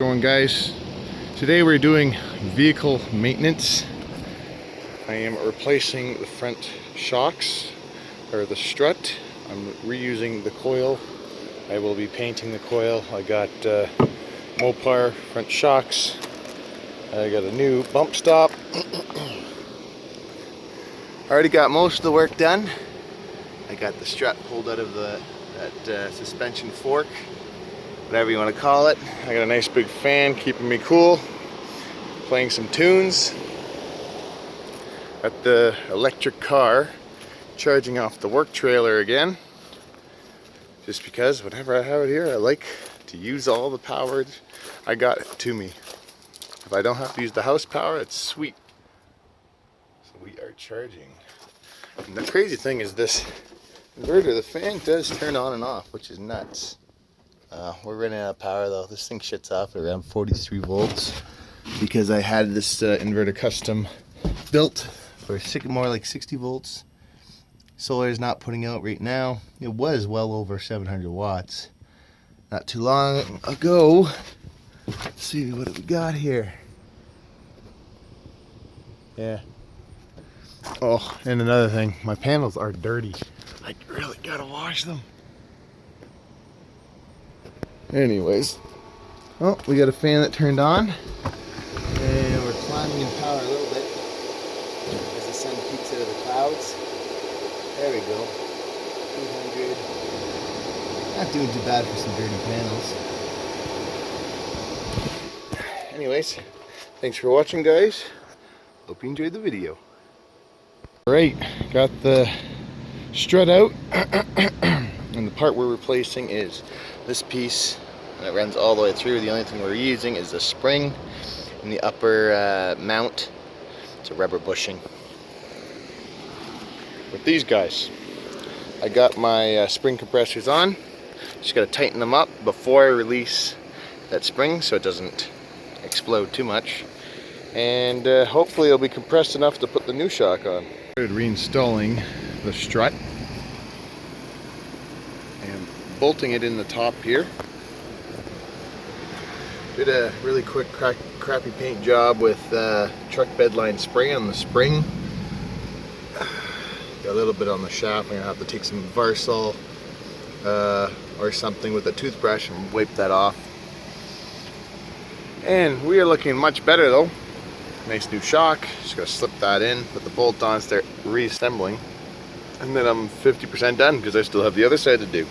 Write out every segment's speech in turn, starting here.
Going, guys, today we're doing vehicle maintenance. I am replacing the front shocks, or the strut. I'm reusing the coil. I will be painting the coil. I got Mopar front shocks. I got a new bump stop. Already got most of the work done. I got the strut pulled out of that suspension fork, whatever you want to call it. I got a nice big fan keeping me cool, playing some tunes. Got the electric car charging off the work trailer again, just because whenever I have it here I like to use all the power I got to me. If I don't have to use the house power, it's sweet. So we are charging. And the crazy thing is this inverter, the fan does turn on and off, which is nuts. We're running out of power though. This thing shuts off at around 43 volts because I had this inverter custom built for more like 60 volts. Solar is not putting out right now. It was well over 700 watts not too long ago. Let's see what we got here. Yeah. Oh, and another thing, my panels are dirty. I really gotta wash them. Anyways, oh, we got a fan that turned on, and we're climbing in power a little bit as the sun peeks out of the clouds. There we go. 200. Not doing too bad for some dirty panels. Anyways, thanks for watching, guys. Hope you enjoyed the video. Alright, got the strut out, and the part we're replacing is this piece, and it runs all the way through. The only thing we're using is the spring in the upper mount. It's a rubber bushing. With these guys, I got my spring compressors on. Just got to tighten them up before I release that spring so it doesn't explode too much. And hopefully it'll be compressed enough to put the new shock on. Started reinstalling the strut and bolting it in the top here. Did a really quick crappy paint job with truck bedline spray on the spring. Got a little bit on the shaft. I'm gonna have to take some Varsol or something with a toothbrush and wipe that off. And we are looking much better though. Nice new shock. Just gotta slip that in, put the bolt on, start reassembling, and then I'm 50% done because I still have the other side to do.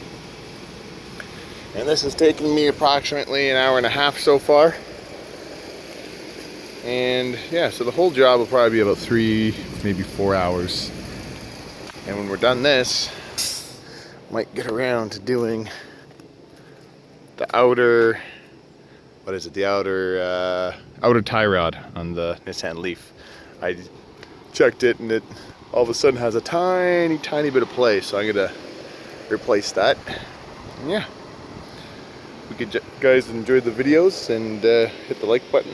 And this is taking me approximately an hour and a half so far. And yeah, so the whole job will probably be about 3, maybe 4 hours. And when we're done this, might get around to doing the outer, what is it, the outer tie rod on the Nissan Leaf. I checked it and it all of a sudden has a tiny bit of play, so I'm gonna replace that. And yeah, we could guys enjoyed the videos and hit the like button.